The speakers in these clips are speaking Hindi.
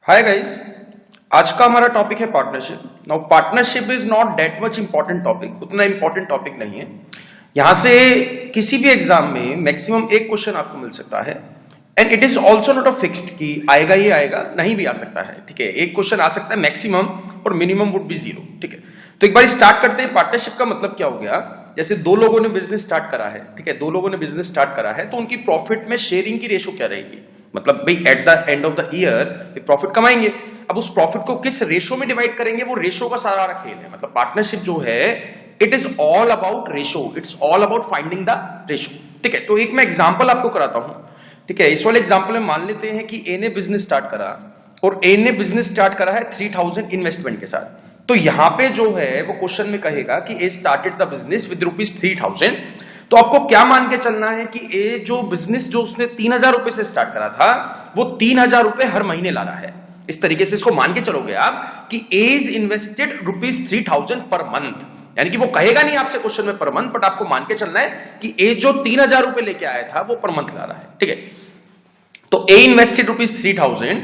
हाय गाइस, आज का हमारा टॉपिक है partnership. Now partnership is not that much important topic, उतना इंपॉर्टेंट टॉपिक नहीं है। यहां से किसी भी एग्जाम में मैक्सिमम एक क्वेश्चन आपको मिल सकता है and it is also not a fixed कि आएगा ही आएगा, नहीं भी आ सकता है। ठीक है, एक क्वेश्चन आ सकता है मैक्सिमम और मिनिमम वुड बी 0। ठीक है, तो एक बार स्टार्ट करते हैं। पार्टनरशिप का मतलब क्या हो गया? जैसे दो लोगों ने बिजनेस स्टार्ट करा है, ठीक है, दो लोगों ने बिजनेस स्टार्ट करा है, तो उनकी प्रॉफिट में शेयरिंग की रेशो क्या रहेगी? मतलब भाई eight the end of the year profit कमाएंगे। अब उस प्रॉफिट को किस रेशो में डिवाइड करेंगे, वो रेशो का सारा खेल है। मतलब पार्टनरशिप जो है it is all about ratio, it's all about finding the ratio. ठीक है, तो एक मैं एग्जांपल आपको कराता हूं। ठीक है, इस वाले एग्जांपल में मान लेते हैं कि ए ने बिजनेस स्टार्ट करा और ए ने बिजनेस स्टार्ट करा है 3000 इन्वेस्टमेंट के साथ। तो यहां पे जो है वो क्वेश्चन में कहेगा कि A started the business with ₹3000। तो आपको क्या मान के चलना है कि ए जो बिजनेस जो उसने 3000 रुपए से स्टार्ट करा था वो 3000 रुपए हर महीने ला रहा है। इस तरीके से इसको मान के चलोगे आप कि ए इज इन्वेस्टेड ₹3000 पर मंथ। यानी कि वो कहेगा नहीं आपसे क्वेश्चन में पर मंथ, बट आपको मान के चलना है कि ए जो 3000 रुपए लेके आया था वो पर मंथ ला रहा है। ठीक है, तो ए इन्वेस्टेड ₹3000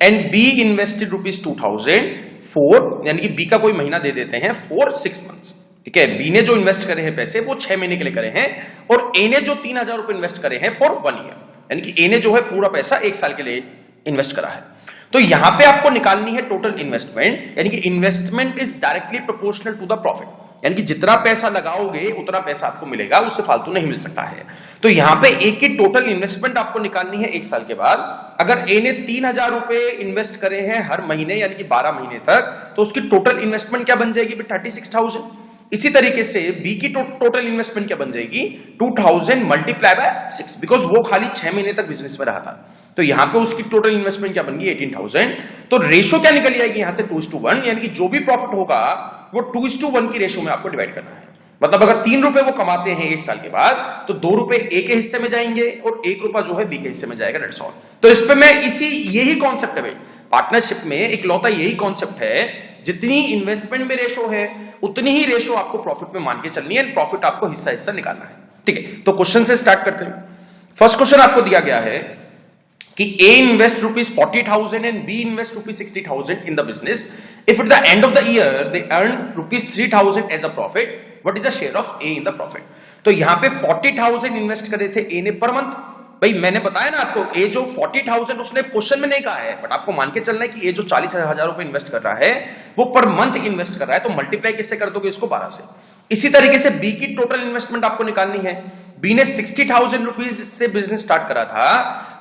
एंड बी इन्वेस्टेड ₹2000 4, यानी कि बी का कोई महीना दे देते हैं, 4 6 मंथ्स। ठीक है, बी ने जो इन्वेस्ट करे हैं पैसे वो 6 महीने के लिए करे हैं और ए ने जो 3000 रुपए इन्वेस्ट करे हैं फॉर 1 ईयर। यानी कि ए ने जो है पूरा पैसा 1 साल के लिए इन्वेस्ट करा है। तो यहां पे आपको निकालनी है टोटल इन्वेस्टमेंट, यानी कि investment is directly proportional to the profit. यानी कि जितना पैसा लगाओगे उतना पैसा आपको मिलेगा, उससे फालतू नहीं मिल सकता है। तो यहां पे ए की टोटल इन्वेस्टमेंट आपको निकालनी है 1 साल के बाद। अगर ए ने 3000 रुपए इन्वेस्ट करे हैं हर महीने, यानी कि 12 महीने तक, तो उसकी टोटल इन्वेस्टमेंट क्या बन जाएगी? 36,000। इसी तरीके से बी की टोटल इन्वेस्टमेंट क्या बन जाएगी? 2000 मल्टीप्लाई बाय 6, बिकॉज वो खाली 6 महीने तक बिजनेस में रहा था। तो यहां पे उसकी टोटल इन्वेस्टमेंट क्या बन गई? 18,000। तो रेशो क्या निकल आएगी यहां से? 2:1, यानी कि जो भी प्रॉफिट होगा वो 2:1 की रेशो में आपको डिवाइड करना है। मतलब अगर 3 रुपए वो कमाते हैं 1 साल के बाद, तो 2 रुपए ए के हिस्से में जाएंगे और 1 रुपया जो है बी के हिस्से में जाएगा। That's all. तो इस पे मैं यही कॉन्सेप्ट है भाई, पार्टनरशिप में इकलौता यही कॉन्सेप्ट है, जितनी इन्वेस्टमेंट में रेशो है उतनी ही रेशो आपको प्रॉफिट में मान के चलनी है, प्रॉफिट आपको हिस्सा हिस्सा निकालना है। ठीक है, तो क्वेश्चन से स्टार्ट करते हैं। फर्स्ट क्वेश्चन आपको दिया गया है कि A invest ₹40,000 and B invest ₹60,000 in the business. If at the end of the year they earn ₹3,000 as a profit, what is the share of A in the profit? तो यहां पे 40,000 इन्वेस्ट करे थे A ने पर मंथ। भाई मैंने बताया ना आपको, ए जो 40,000 उसने क्वेश्चन में नहीं कहा है, बट आपको मान के चलना है कि ए जो 40,000 रुपए इन्वेस्ट कर रहा है वो पर मंथ इन्वेस्ट कर रहा है। तो मल्टीप्लाई किससे कर दोगे इसको? 12 से। इसी तरीके से बी की टोटल इन्वेस्टमेंट आपको निकालनी है। बी ने 60,000 रुपीज से बिजनेस स्टार्ट करा था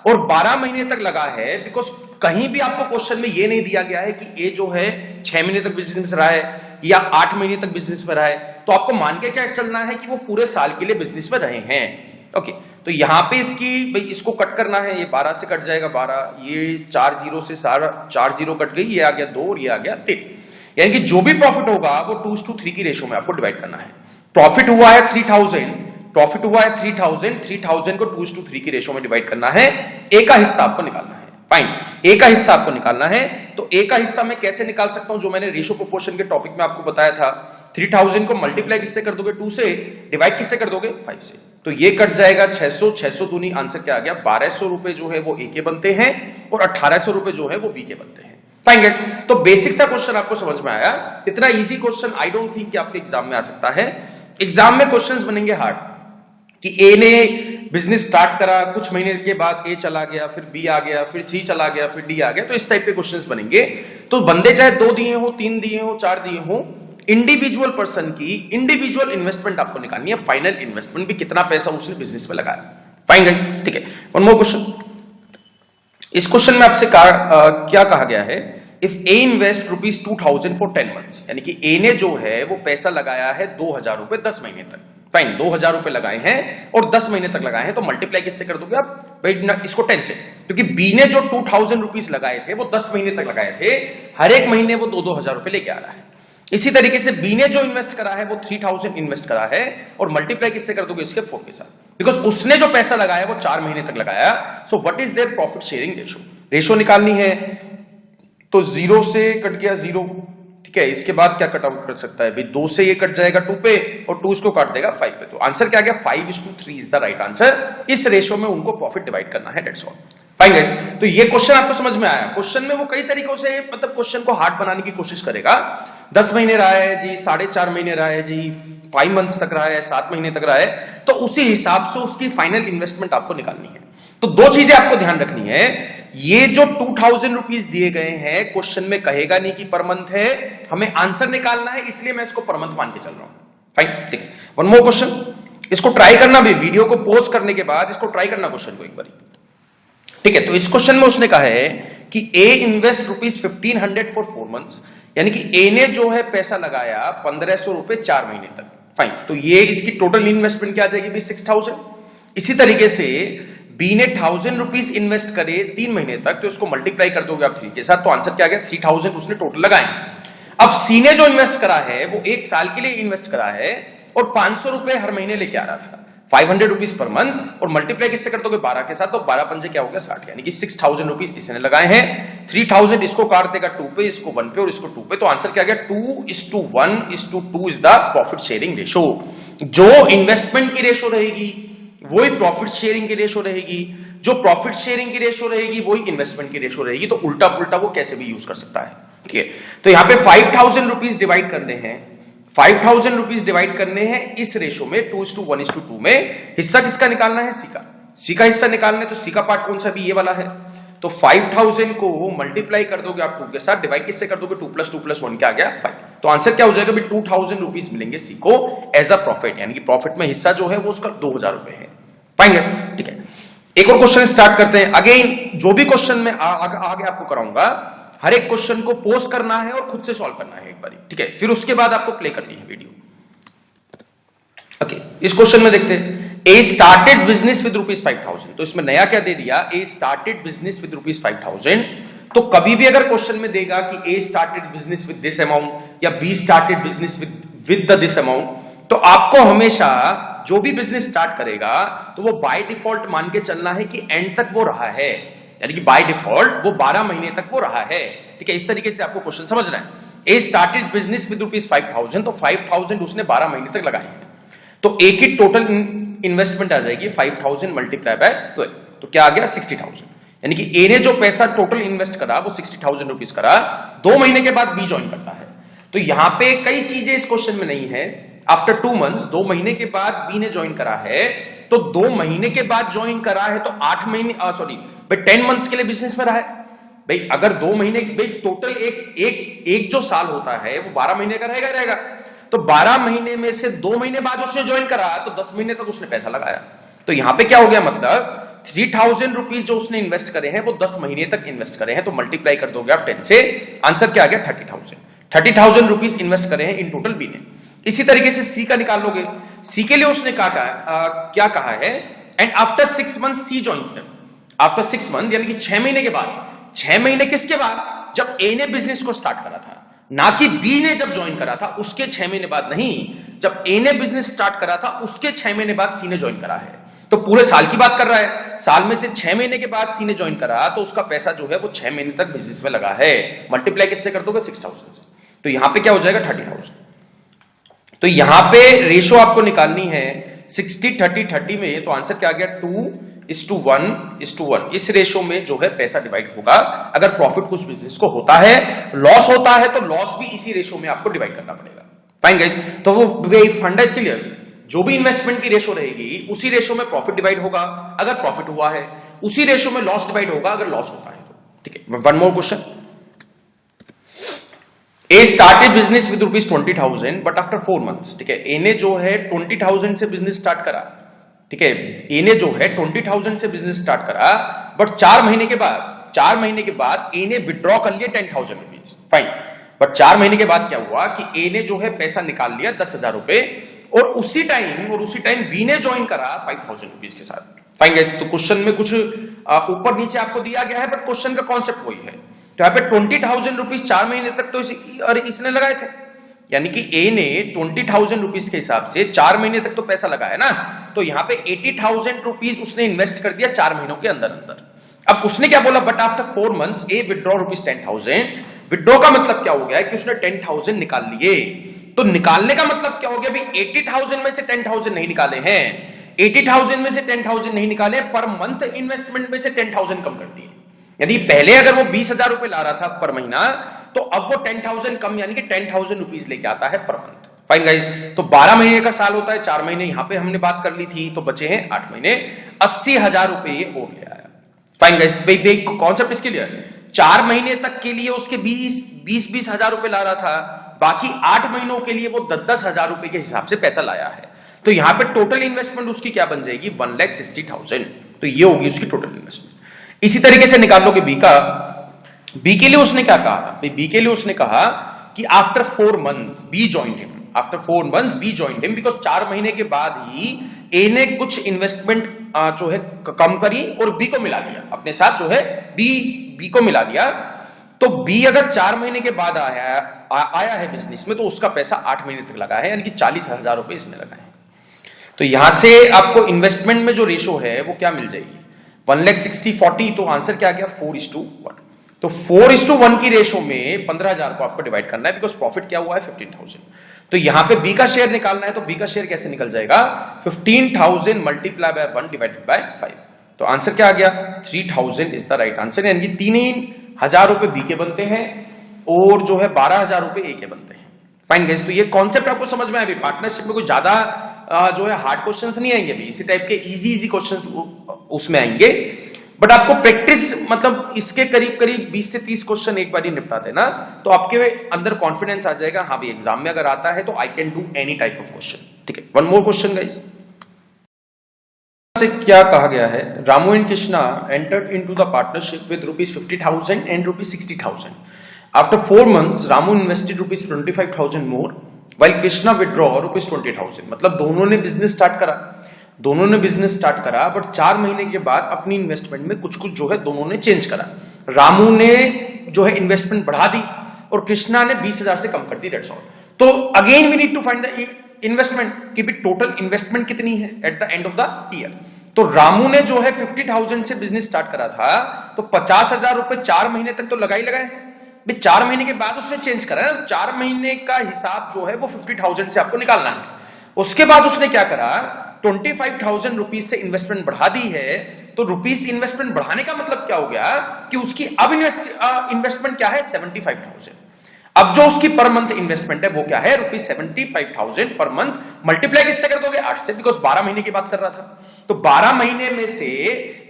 और 12 महीने तक लगा है, बिकॉज कहीं भी आपको क्वेश्चन में ये नहीं दिया गया है कि ए जो है 6 महीने तक बिजनेस में रहा है या 8 महीने तक बिजनेस में रहा है। तो आपको मान के क्या चलना है कि वो पूरे साल के लिए बिजनेस में रहे हैं। ओके, तो यहां पे इसको कट करना है। ये 12 से कट जाएगा 12, ये 4 0 से 4 0 कट गई, ये आ गया 2 और ये आ गया 3। यानी कि जो भी प्रॉफिट होगा वो 2:3 की रेशो में आपको डिवाइड करना है। प्रॉफिट हुआ है 3000, प्रॉफिट हुआ है 3000 को 2:3 की रेशो में डिवाइड करना है। ए का हिस्सा आपको निकालना है। फाइन, ए का हिस्सा आपको निकालना है। तो ए का हिस्सा मैं कैसे निकाल सकता हूं? जो मैंने रेशो प्रोपोर्शन के टॉपिक में आपको बताया था, 3000 को मल्टीप्लाई किससे कर दोगे? 2 से। डिवाइड किससे कर दोगे? 5 से। तो ये कट जाएगा 600, 600 दूनी आंसर क्या आ गया? 1200 रुपए जो है वो ए के बनते हैं और 1800 रुपए जो है वो बी के बनते हैं। फाइन गाइस, तो बेसिक सा क्वेश्चन आपको समझ में आया। इतना easy question I don't think कि आपके एग्जाम में आ सकता है। एग्जाम में क्वेश्चंस बनेंगे हार्ड कि ए ने बिजनेस स्टार्ट करा, कुछ महीने के बाद ए चला गया, फिर बी आ गया, फिर सी चला गया, फिर डी आ गया। तो इस टाइप के क्वेश्चंस बनेंगे। तो बंदे चाहे 2 दिए हो, 3 दिए हो, 4 दिए हो, इंडिविजुअल पर्सन की इंडिविजुअल इन्वेस्टमेंट आपको निकालनी है। फाइनल इन्वेस्टमेंट भी कितना पैसा उसने बिजनेस में लगाया। फाइन गाइस, ठीक है। One more question. इस क्वेश्चन में आपसे क्या कहा गया है? If A invest ₹2,000 for 10 months, यानी कि ए ने जो है वो पैसा लगाया है 2,000 रुपए 10 महीने तक। फाइन, 2,000 रुपए लगाए हैं और 10 महीने तक लगाए हैं, तो मल्टीप्लाई किससे कर दोगे आप? भाई इसको 10 से, क्योंकि बी ने जो 2,000 रुपीज लगाए थे वो 10 महीने तक लगाए थे, हर एक महीने वो 2,000 रुपए लेके आ रहा है। इसी तरीके से बी ने जो इन्वेस्ट करा है वो 3000 इन्वेस्ट करा है और मल्टीप्लाई किससे कर दोगे? इसके 4 के साथ, बिकॉज उसने जो पैसा लगाया वो 4 महीने तक लगाया। So what is their profit sharing ratio? Ratio निकालनी है। तो 0 से कट गया 0। ठीक है, इसके बाद क्या कट आउट कर सकता है भाई? 2 से ये कट जाएगा 2 पे और 2 इसको काट देगा 5 पे। तो आंसर क्या गया? 5:3 इज द राइट आंसर। इस रेशो में उनको प्रॉफिट डिवाइड करना है। That's all. फाइन गाइस, तो ये क्वेश्चन आपको समझ में आया। क्वेश्चन में वो कई तरीकों से मतलब क्वेश्चन को हार्ड बनाने की कोशिश करेगा। 10 महीने रहा है जी, 4.5 महीने रहा है जी, 5 मंथ्स तक रहा है, 7 महीने तक रहा है, तो उसी हिसाब से उसकी फाइनल इन्वेस्टमेंट आपको निकालनी है। तो दो चीजें आपको ध्यान रखनी है, ये जो 2000 रुपीज दिए गए हैं, क्वेश्चन में कहेगा नहीं कि पर मंथ है, हमें आंसर निकालना है, इसलिए मैं इसको पर मंथ मान के चल रहा हूं। फाइन, ठीक है। वन मोर क्वेश्चन, इसको ट्राई करना भी, वीडियो को पॉज करने के बाद इसको ट्राई करना क्वेश्चन को एक बार, ठीक है। तो इस क्वेश्चन में उसने कहा है कि ए इन्वेस्ट ₹1500 फॉर 4 मंथ्स, यानी कि ए ने जो है पैसा लगाया 1500 रुपए 4 महीने तक। फाइन, तो ये इसकी टोटल इन्वेस्टमेंट क्या आ जाएगी भाई 6000। इसी तरीके से बी ने 1000 रुपीज इन्वेस्ट करे 3 महीने तक, तो उसको मल्टीप्लाई कर दोगे आप 3 के साथ, तो आंसर क्या आ गया 3000 उसने टोटल लगाए। अब सी ने जो इन्वेस्ट करा है वो 1 साल के लिए इन्वेस्ट करा है और 500 रुपए हर महीने लेके आ रहा था, 500 रुपीज पर मंथ, और मल्टीप्लाई किससे कर दोगे 12 के साथ, तो 12 पंजे क्या हो गया 60, यानी कि 6000 रुपीज इसने लगाए हैं। 3000 इसको काट देगा 2 पे, इसको 1 पे और इसको 2 पे, तो आंसर क्या गया 2:1:2 is the profit sharing ratio. जो इन्वेस्टमेंट की रेशो रहेगी वही प्रॉफिट शेयरिंग की रेशो रहेगी, जो प्रॉफिट शेयरिंग की रेशो रहेगी वही इन्वेस्टमेंट की रेशो रहेगी। तो उल्टा पुल्टा वो कैसे भी यूज कर सकता है, ठीक है। तो यहां पे 5000 रुपीज डिवाइड करने हैं, 5000 रुपीज डिवाइड करने हैं इस रेशो में 2:1:2 में। हिस्सा किसका निकालना है, सी का। सी का हिस्सा निकालना है, तो सी का पार्ट कौन सा भी, ये वाला है। तो 5000 को मल्टीप्लाई कर दोगे आप 2 के साथ, डिवाइड किससे कर दोगे 2 + 2 + 1 क्या आ गया 5। तो आंसर क्या हो जाएगा भाई 2000 रुपीज मिलेंगे सी को एज अ प्रॉफिट, यानी कि प्रॉफिट में हिस्सा जो है वो उसका 2000 रुपए है। फाइन, ठीक है। एक और क्वेश्चन स्टार्ट करते हैं। अगेन जो भी क्वेश्चन में आगे आपको कराऊंगा, हर एक क्वेश्चन को पोस्ट करना है और खुद से सॉल्व करना है एक बार, ठीक है। फिर उसके बाद आपको प्ले करनी है वीडियो। ओके, इस क्वेश्चन में देखते हैं, ए स्टार्टेड बिजनेस विद ₹5000। तो इसमें नया क्या दे दिया, ए स्टार्टेड बिजनेस विद ₹5000। तो कभी भी अगर क्वेश्चन में देगा कि A started business with this amount या B started business with this amount, तो आपको हमेशा जो भी बिजनेस स्टार्ट करेगा तो वो बाय डिफॉल्ट मान के चलना है कि एंड तक वो रहा है, यानी कि बाय डिफॉल्ट वो 12 महीने तक वो रहा है, ठीक है। इस तरीके से आपको क्वेश्चन समझना है। ए स्टार्टेड बिजनेस विद ₹5000, तो 5000 उसने 12 महीने तक लगाए हैं, तो ए की टोटल इन्वेस्टमेंट आ जाएगी 5000 मल्टीप्लाई बाय 12, तो क्या आ गया 60000, यानी कि ए ने जो पैसा टोटल इन्वेस्ट करा वो 60000 रुपीज करा। 2 महीने के बाद बी ज्वाइन करता है, तो यहां पे कई चीजें इस क्वेश्चन में नहीं है। आफ्टर 2 मंथ्स, 2 महीने के बाद बी ने ज्वाइन करा है, तो 2 महीने के बाद ज्वाइन करा है, तो 8 महीने भाई 10 मंथ्स के लिए बिजनेस में रहा है भाई। अगर 2 महीने भाई टोटल एक जो साल होता है वो 12 महीने का रहेगा, तो 12 महीने में से 2 महीने बाद उसने ज्वाइन करा, तो 10 महीने तक उसने पैसा लगाया। तो यहां पे क्या हो गया, मतलब 3000 रुपीज जो उसने इन्वेस्ट करे हैं वो 10 महीने तक इन्वेस्ट करे हैं, तो मल्टीप्लाई कर दोगे आप 10 से, आंसर क्या आ गया 30,000 रुपीज इन्वेस्ट करे हैं इन टोटल बी ने। इसी तरीके से सी का निकाल लोगे। सी के लिए उसने क्या कहा है, and after 6 month C joins them. After 6 month यानी कि 6 महीने के बाद, 6 महीने किसके बाद, जब ए ने बिजनेस को स्टार्ट करा था, ना कि बी ने जब ज्वाइन करा था उसके 6 महीने बाद नहीं, जब ए ने बिजनेस स्टार्ट करा था उसके 6 महीने बाद सी ने ज्वाइन करा है। तो पूरे साल की बात कर रहा है, साल में से 6 महीने के बाद सी ने ज्वाइन करा, तो उसका पैसा जो है वो 6 महीने तक बिजनेस में लगा है। मल्टीप्लाई किससे कर दोगे 6000 से, तो यहां पे क्या हो जाएगा 30,000। तो यहां पे रेशो आपको निकालनी है 60-30-30 में, तो आंसर क्या आ गया 2:1:1। इस रेशो में जो है पैसा डिवाइड होगा। अगर प्रॉफिट कुछ बिजनेस को होता है, लॉस होता है, तो लॉस भी इसी रेशो में आपको डिवाइड करना पड़ेगा। फाइन गाइस, तो वो फंडा इसके लिए जो भी इन्वेस्टमेंट की रेशो रहेगी उसी रेशो में प्रॉफिट डिवाइड होगा अगर प्रॉफिट हुआ है, उसी रेशो में लॉस डिवाइड होगा अगर लॉस होता है तो, ठीक है। One more question, A started business with ₹20,000 but after 4 months, ठीक है। ए ने जो है 20,000 से बिजनेस स्टार्ट करा, ठीक है। ए ने जो है 20,000 से बिजनेस स्टार्ट करा, बट 4 महीने के बाद ए ने विड्रॉ कर लिया 10,000 रुपीज। फाइन, बट 4 महीने के बाद क्या हुआ कि ए ने जो है पैसा निकाल लिया 10,000 रुपए, और उसी टाइम बी ने ज्वाइन करा 5,000 रुपीज के साथ। फाइन गाइस, तो क्वेश्चन में कुछ ऊपर नीचे आपको दिया गया है, बट क्वेश्चन का कॉन्सेप्ट वही है। तो यहाँ पे 20,000 रुपीज 4 महीने तक तो इसने लगाए थे, यानी कि ए ने 20,000 रुपीज के हिसाब से 4 महीने तक तो पैसा लगाया ना, तो यहाँ पे 80,000 रुपीज उसने इन्वेस्ट कर दिया 4 महीनों के अंदर। अब उसने क्या बोला, but after 4 months A withdraw ₹10,000। Withdraw का मतलब क्या हो गया कि उसने 10,000 निकाल लिए। तो निकालने का मतलब क्या हो गया, 80,000 में से 10,000 नहीं निकाले हैं, 80,000 में से 10,000 नहीं निकाले, पर मंथ इन्वेस्टमेंट में से 10,000 कम कर दिए। यानी पहले अगर वो 20,000 रुपए ला रहा था पर महीना, तो अब वो 10,000 कम यानी कि 10,000 रुपीज लेके आता है पर मंथ। फाइन गाइज, तो 12 महीने का साल होता है, 4 महीने यहां पे हमने बात कर ली थी, तो बचे हैं 8 महीने, 80,000 रुपए ये और ले आया। फाइन गाइज, कॉन्सेप्ट इसके लिए 4 महीने तक के लिए उसके 20 हजार रुपए ला रहा था, बाकी 8 महीनों के लिए वो 10,000 रुपए के हिसाब से पैसा लाया है। तो यहां पे टोटल इन्वेस्टमेंट उसकी क्या बन जाएगी, 1,60,000। तो ये होगी उसकी टोटल इन्वेस्टमेंट। इसी तरीके से निकाल लोगे बी का। बी के लिए उसने क्या कहा, बी के लिए उसने कहा कि after 4 months B joined him, after 4 months B joined him, because 4 महीने के बाद ही ए ने कुछ इन्वेस्टमेंट जो है कम करी और बी को मिला दिया अपने साथ, जो है बी को मिला दिया। तो बी अगर 4 महीने के बाद आया है बिजनेस में, तो उसका पैसा 8 महीने तक लगा है, यानी कि 40,000 रुपए इसने लगाए हैं। तो यहां से आपको इन्वेस्टमेंट में जो रेशो है वो क्या मिल जाएगी, 1,60,40। तो आंसर क्या आ गया, 4:1। तो 4:1 की रेशो में 15,000 को आपको डिवाइड करना है, बिकॉज प्रॉफिट क्या हुआ है, 15,000। तो यहां पे बी का शेयर निकालना है, तो बी का शेयर कैसे निकल जाएगा, 15,000 मल्टीप्लाई बाय 1 डिवाइडेड बाय 5। तो आंसर क्या आ गया, 3,000 इज द राइट आंसर। यानी 3,000 रुपए बी के बनते हैं और जो है 12,000 रुपए ए के बनते हैं। फाइन गाइस, तो ये कॉन्सेप्ट आपको समझ में आया। पार्टनरशिप में कोई ज्यादा जो है हार्ड क्वेश्चंस नहीं आएंगे, इसी टाइप के इजी क्वेश्चंस उसमें आएंगे, बट आपको प्रैक्टिस मतलब इसके करीब करीब 20 से 30 क्वेश्चन एक बार ही निपटा देना, तो आपके अंदर कॉन्फिडेंस आ जाएगा, हाँ भाई एग्जाम में अगर आता है तो I can do any type of question. ठीक है, वन मोर क्वेश्चन गाइस। से क्या कहा गया है, Ramu and Krishna entered into the partnership with ₹50,000 and ₹60,000। After 4 months Ramu invested ₹25,000 more while Krishna withdraw ₹20,000। मतलब दोनों ने बिजनेस स्टार्ट करा, बट 4 महीने के बाद अपनी इन्वेस्टमेंट में कुछ जो है दोनों ने चेंज करा। रामू ने जो है इन्वेस्टमेंट बढ़ा दी और कृष्णा ने 20,000 से कम कर दी, दैट्स ऑल। तो again we need to find the investment कि भी टोटल इन्वेस्टमेंट कितनी है at the end of the year. तो रामू ने जो है 50,000 से बिजनेस स्टार्ट करा था, तो 50,000 रुपए 4 महीने तक तो लगा ही लगाए हैं। 4 महीने के बाद उसने चेंज करा है, 4 महीने का हिसाब जो है वो 50,000 से आपको निकालना है। उसके बाद उसने क्या करा, 25,000 रुपीज से इन्वेस्टमेंट बढ़ा दी है। तो रुपीज इन्वेस्टमेंट बढ़ाने का मतलब क्या हो गया कि उसकी अब इन्वेस्टमेंट क्या है, 75,000। अब जो उसकी पर मंथ इन्वेस्टमेंट है वो क्या है, ₹75,000 पर मंथ। मल्टीप्लाई किससे कर दोगे, 8 से, बिकॉज 12 महीने की बात कर रहा था। तो 12 महीने में से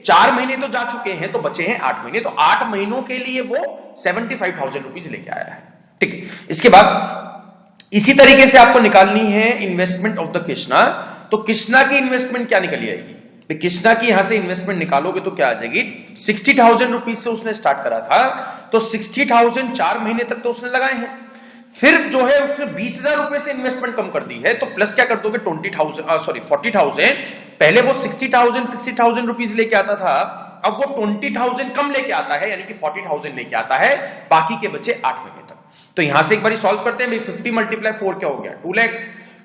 4 महीने तो जा चुके हैं, तो बचे हैं 8 महीने। तो 8 महीनों के लिए वो 75,000 रुपीज लेके आया है। ठीक है, इसके बाद इसी तरीके से आपको निकालनी है इन्वेस्टमेंट ऑफ द कृष्णा। तो कृष्णा की इन्वेस्टमेंट क्या निकली आएगी, कृष्णा की यहां से इन्वेस्टमेंट निकालोगे तो क्या आ जाएगी, 60,000 रुपीज से उसने स्टार्ट करा था, तो 60,000 4 महीने तक तो उसने लगाए हैं। फिर जो है उसने 20,000 रुपए से इन्वेस्टमेंट कम कर दी है, तो प्लस क्या कर दोगे, 40,000। पहले वो 60,000 रुपीज लेके आता था, अब वो 20,000 कम लेके आता है, यानी कि 40,000 लेके आता है, बाकी के बचे 8 महीने तक। तो यहां से एक बार सॉल्व करते हैं, 50 मल्टीप्लाई 4 क्या हो गया, 2 लाख।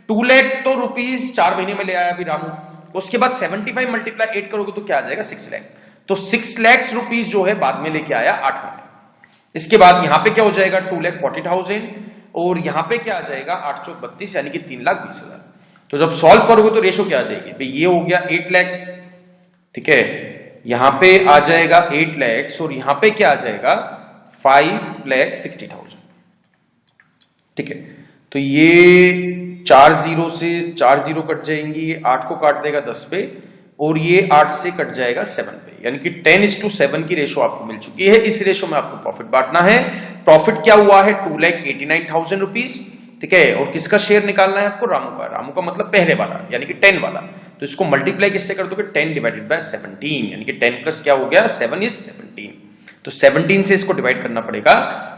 2 लाख तो रुपीज 4 महीने में ले आया अभी रामू। उसके बाद 75 मल्टीप्लाई 8 करोगे तो क्या आ जाएगा, 6 लाख। तो 6 लाख रुपीज जो है बाद में लेके आया 8 महीने। इसके बाद यहां पे क्या हो जाएगा, 2,40,000, और यहां पे क्या आ जाएगा, 8 चौक 32, यानी कि 3,20,000। तो जब सॉल्व करोगे तो रेशो क्या आ जाएगी भाई, ये हो गया 8 लाख, ठीक है, यहां पे आ जाएगा 8 लाख, और यहां पे क्या आ जाएगा 5,60,000। ठीक है, तो ये 4 जीरो से 4 जीरो कट जाएंगी, ये 8 को काट देगा 10 पे, और ये 8 से कट जाएगा 7 पे, यानी कि 10:7 की रेशो आपको मिल चुकी है। इस रेशो में आपको प्रॉफिट बांटना है। प्रॉफिट क्या हुआ है, 2,89,000 रुपीज। ठीक है, और किसका शेयर निकालना है आपको, रामू का। रामू का मतलब पहले वाला, यानी कि 10 वाला। तो इसको मल्टीप्लाई किससे कर दोगे, 10 डिवाइडेड बाय 17, यानी कि 10 प्लस क्या हो गया, 7 इज 17। तो 17 से इसको डिवाइड करना पड़ेगा।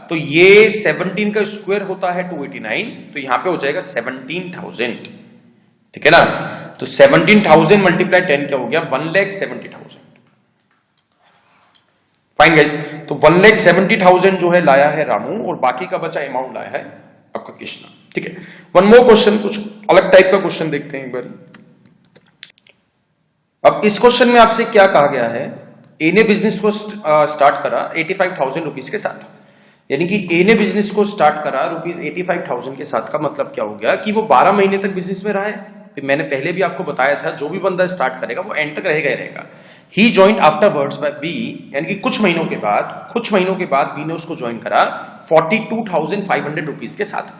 तो ये 17 का स्क्वायर होता है 289, तो यहां पे हो जाएगा 17,000। ठीक है ना, तो 17,000 मल्टीप्लाई 10 क्या हो गया, 1,70,000। फाइन गाइस, तो 1,70,000 जो है लाया है रामू, और बाकी का बचा अमाउंट लाया है आपका कृष्णा। ठीक है, वन मोर क्वेश्चन, कुछ अलग टाइप का क्वेश्चन देखते हैं एक बार। अब इस क्वेश्चन में आपसे क्या कहा गया है, ए ने बिजनेस को स्टार्ट करा 85,000 रुपीज के साथ, यानी कि ए ने बिजनेस को स्टार्ट करा ₹85,000 के साथ। का मतलब क्या हो गया कि वो 12 महीने तक बिजनेस में रहा है। मैंने पहले भी आपको बताया था, जो भी बंदा स्टार्ट करेगा वो एंड तक रहेगा ही रहेगा। ही ज्वाइन आफ्टरवर्ड्स बाय बी, यानी कि कुछ महीनों के बाद बी ने उसको ज्वाइन करा 42,500 रुपीज के साथ।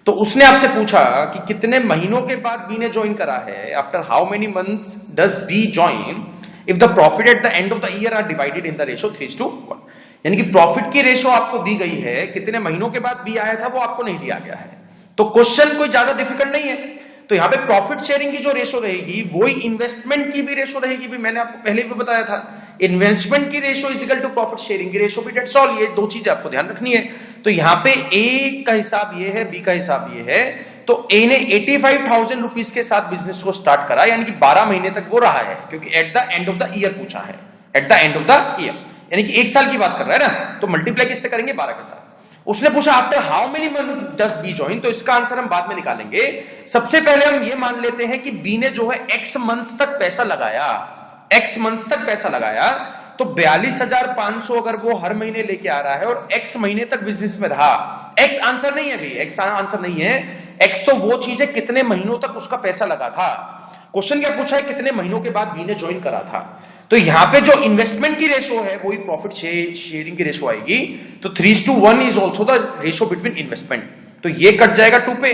तो उसने आपसे पूछा कि कितने महीनों के बाद बी ने ज्वाइन करा है, after how many months does B join if the profit at the end of the year are divided in the ratio 3:1। यानी कि प्रॉफिट की रेशो आपको दी गई है, कितने महीनों के बाद बी आया था वो आपको नहीं दिया गया है। तो क्वेश्चन कोई ज्यादा डिफिकल्ट नहीं है। तो यहां पे प्रॉफिट शेयरिंग की जो रेशो रहेगी वही इन्वेस्टमेंट की भी रेशो रहेगी। भी मैंने आपको पहले भी बताया था, इन्वेस्टमेंट की ratio is equal to profit sharing की रेशो भी, डेट्स ऑल। ये दो चीजें आपको ध्यान रखनी है। तो यहां पे ए का हिसाब ये है, बी का हिसाब ये है। तो ए ने 85,000 रुपीज के साथ बिजनेस को स्टार्ट करा, यानी कि 12 महीने तक वो रहा है, क्योंकि eight the end of the year पूछा है, at the end of the year, यानी कि 1 साल की बात कर रहा है ना। तो मल्टीप्लाई किससे करेंगे? 12 के साथ। उसने पूछा after how many month does B join, तो इसका आंसर हम बाद में निकालेंगे। सबसे पहले हम ये मान लेते हैं कि बी ने जो है एक्स मंथ्स तक पैसा लगाया, एक्स मंथ्स तक पैसा लगाया। तो 42,500 अगर वो हर महीने लेके आ रहा है और एक्स महीने तक बिजनेस में रहा, एक्स आंसर नहीं है, भी एक्स आंसर नहीं है। एक्स तो वो चीज है कितने महीनों तक उसका पैसा लगा था। क्वेश्चन क्या पूछा है? कितने महीनों के बाद बी ने ज्वाइन करा था। तो यहां पे जो इन्वेस्टमेंट की रेशो है वही प्रॉफिट शेयरिंग की रेशो आएगी। तो 3:1 is also the ratio between investment. तो ये कट जाएगा 2 पे,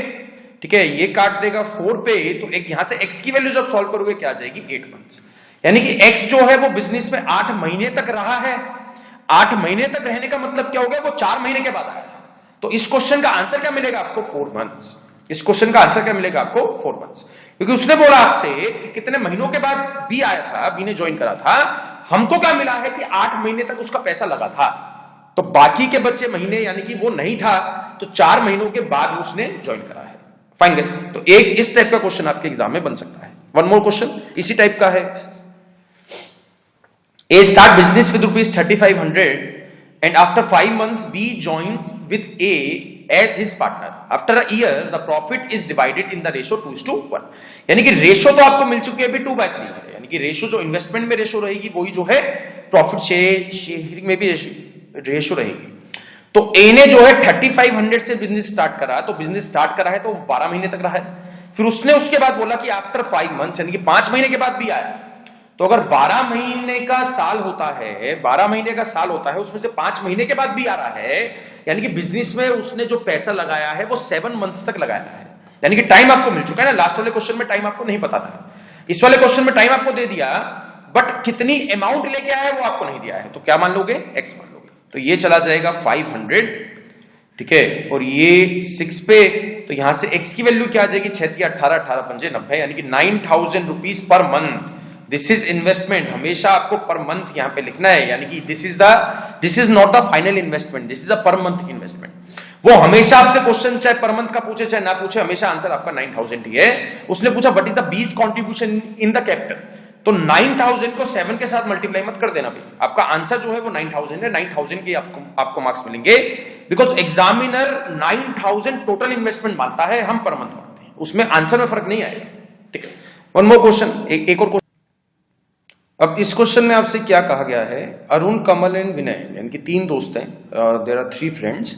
ठीक है, ये काट देगा 4 पे। तो एक यहां से एक्स की वैल्यू जब सॉल्व करोगे क्या आ जाएगी? 8 मंथ्स। यानी कि एक्स जो है वो बिजनेस में 8 महीने तक रहा है। 8 महीने तक रहने का मतलब क्या हो गया? वो 4 महीने के बाद आया था। तो इस क्वेश्चन का आंसर क्या मिलेगा आपको? 4 मंथ्स। इस क्वेश्चन का आंसर क्या मिलेगा आपको? 4 मंथ्स। क्योंकि उसने बोला आपसे कि कितने महीनों के बाद बी आया था, बी ने ज्वाइन करा था। हमको क्या मिला है कि 8 महीने तक उसका पैसा लगा था। तो बाकी के बच्चे महीने यानी कि वो नहीं था, तो 4 महीनों के बाद उसने ज्वाइन करा है। फाइन गाइस, तो एक इस टाइप का क्वेश्चन आपके एग्जाम में बन सकता है। वन मोर क्वेश्चन इसी टाइप का है। A start business with ₹3,500 and after 5 months B joins with A as his partner. After a year the profit is divided in the ratio 2:1। यानी कि रेशो तो आपको मिल चुकी है अभी 2/3 है। यानी कि रेशो जो इन्वेस्टमेंट में रेशो रहेगी वही जो है प्रॉफिट शेयरिंग में भी रेशो रहेगी। तो A ने जो है 3,500 से बिजनेस स्टार्ट करा, तो बिजनेस स्टार्ट करा है तो 12 महीने तक रहा है। फिर उसने उसके बाद बोला कि आफ्टर 5 मंथ्स यानी कि 5 महीने के बाद भी आया। तो अगर 12 महीने का साल होता है, 12 महीने का साल होता है, उसमें से 5 महीने के बाद भी आ रहा है, यानी कि बिजनेस में उसने जो पैसा लगाया है वो 7 मंथ्स तक लगाया है। यानी कि टाइम आपको मिल चुका है ना। लास्ट वाले क्वेश्चन में टाइम आपको नहीं पता था, इस वाले क्वेश्चन में टाइम आपको दे दिया, बट कितनी अमाउंट लेके आया है वो आपको नहीं दिया है। तो क्या मान लोगे? एक्स मान लोगे। तो ये चला जाएगा 500, ठीक है, और ये 6 पे। तो यहां से एक्स की वैल्यू क्या आ जाएगी? 6 18 18 पंजे 90, यानी कि 9,000 rupees per month. This is investment. हमेशा आपको पर मंथ यहां पे लिखना है, यानी कि this is not the final investment, this is a per month investment. वो हमेशा आपसे क्वेश्चन चाहे पर मंथ का पूछे चाहे ना पूछे, हमेशा आंसर आपका 9,000 ही है। उसने पूछा what is the bees contribution in the capital. तो 9,000 को 7 के साथ मल्टीप्लाई मत कर देना भाई, आपका आंसर जो है वो 9,000 है। 9,000 के आपको मार्क्स मिलेंगे, बिकॉज एग्जामिनर 9,000 टोटल इन्वेस्टमेंट मानता है, हम पर मंथ मानते हैं, उसमें आंसर में फर्क नहीं आएगा। ठीक है, वन मोर क्वेश्चन, एक और क्वेश्चन। अब इस क्वेश्चन में आपसे क्या कहा गया है? अरुण, कमल एंड विनय, यानी कि 3 दोस्त हैं, देयर आर 3 फ्रेंड्स।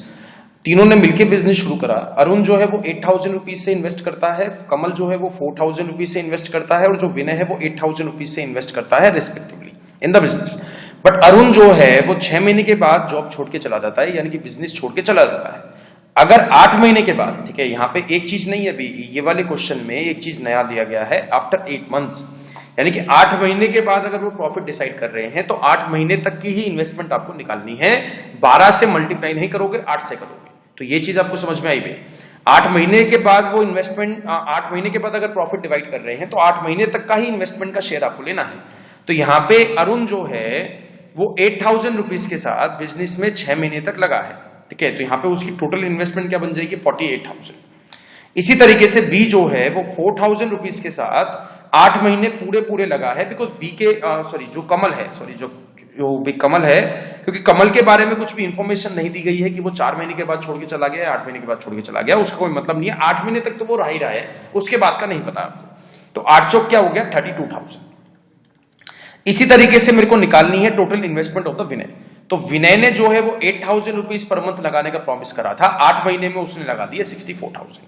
तीनों ने मिलकर बिजनेस शुरू करा। अरुण जो है वो 8,000 रुपीज से इन्वेस्ट करता है, कमल जो है वो 4,000 रुपीज से इन्वेस्ट करता है, और जो विनय है वो 8,000 रुपीज से इन्वेस्ट करता है respectively in the business. But Arun जो है वो 6 महीने के बाद जॉब छोड़ के चला जाता है, यानी कि बिजनेस छोड़ के चला जाता है। अगर 8 महीने के बाद, ठीक है, यहाँ पे एक चीज नहीं है अभी, ये वाले क्वेश्चन में एक चीज नया दिया गया है, आफ्टर 8 मंथ्स, यानी कि 8 महीने के बाद अगर वो प्रॉफिट डिसाइड कर रहे हैं तो 8 महीने तक की ही इन्वेस्टमेंट आपको निकालनी है। 12 से मल्टीप्लाई नहीं करोगे, 8 से करोगे। तो ये चीज आपको समझ में आई भाई। 8 महीने के बाद वो इन्वेस्टमेंट, 8 महीने के बाद अगर प्रॉफिट डिवाइड कर रहे हैं तो 8 महीने तक का ही इन्वेस्टमेंट का शेयर आपको लेना है। तो यहाँ पे अरुण जो है वो 8,000 रुपीज के साथ बिजनेस में 6 महीने तक लगा है, ठीक है। तो यहाँ पे उसकी टोटल इन्वेस्टमेंट क्या बन जाएगी? 48,000। इसी तरीके से बी जो है वो 4,000 रुपीज के साथ 8 महीने पूरे लगा है, बिकॉज बी के जो कमल है, क्योंकि कमल के बारे में कुछ भी इंफॉर्मेशन नहीं दी गई है कि वो 4 महीने के बाद छोड़ के चला गया, 8 महीने के बाद छोड़ के चला गया, उसका कोई मतलब नहीं है। 8 महीने तक तो वो रह ही रहा है, उसके बाद का नहीं पता आपको। तो 8 चौक क्या हो गया? 32,000। इसी तरीके से मेरे को निकालनी है टोटल इन्वेस्टमेंट ऑफ द विनय। तो विनय ने जो है वो 8,000 रुपीज पर मंथ लगाने का प्रॉमिस करा था, 8 महीने में उसने लगा दिया 64,000।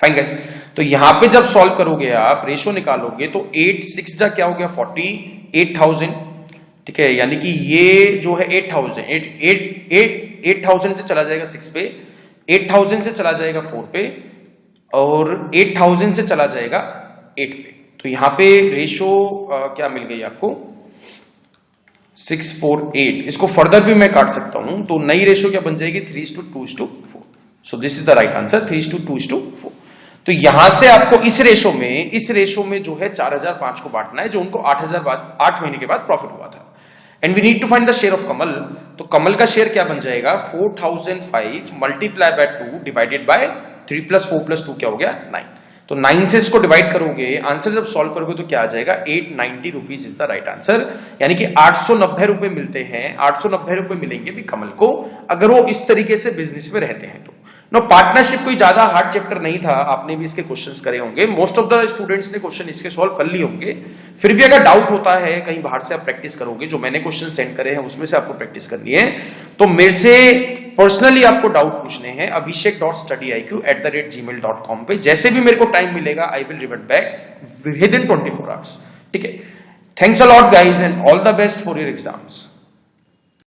फाइन गाइस, तो यहां पे जब सॉल्व करोगे आप रेशो निकालोगे तो 8 6 जा क्या हो गया 48,000, ठीक है, यानी कि ये जो है 8,000 से चला जाएगा 6 पे, 8,000 से चला जाएगा 4 पे, और 8,000 से चला जाएगा 8 पे। तो यहां पे रेशो क्या मिल गई आपको 648। इसको फर्दर भी मैं काट सकता हूं, तो नई रेशो क्या बन जाएगी 3:2:4। So this is the right answer 3:2:4। तो यहां से आपको इस रेशो में जो है 4,005 को बांटना है, जो उनको 8 महीने के बाद प्रॉफिट हुआ था। And we need to find the share of Kamal. तो कमल का शेयर क्या बन जाएगा 4,005 मल्टीप्लाई बाय 2 डिवाइडेड बाय 3 + 4 + 2 क्या हो गया 9। तो 9 से इसको डिवाइड करोगे, आंसर जब सॉल्व करोगे तो क्या आ जाएगा 890 rupees is the right answer. यानी कि 890 रुपए मिलते हैं, 890 रुपए मिलेंगे भी कमल को अगर वो इस तरीके से बिजनेस में रहते हैं। तो नो पार्टनरशिप कोई ज्यादा हार्ड चैप्टर नहीं था, आपने भी इसके क्वेश्चंस करे होंगे, मोस्ट ऑफ द स्टूडेंट्स ने क्वेश्चन इसके सॉल्व कर लिए होंगे। फिर भी अगर डाउट होता है कहीं बाहर से आप प्रैक्टिस करोगे, जो मैंने क्वेश्चन सेंड करे हैं उसमें से आपको प्रैक्टिस करनी है, तो मेरे से पर्सनली आपको डाउट पूछने हैं abhishek.studyiq@gmail.com पे। जैसे भी मेरे को टाइम मिलेगा I will revert back with in 24 hours, ठीक है। Thanks a lot guys and all the best for your exams.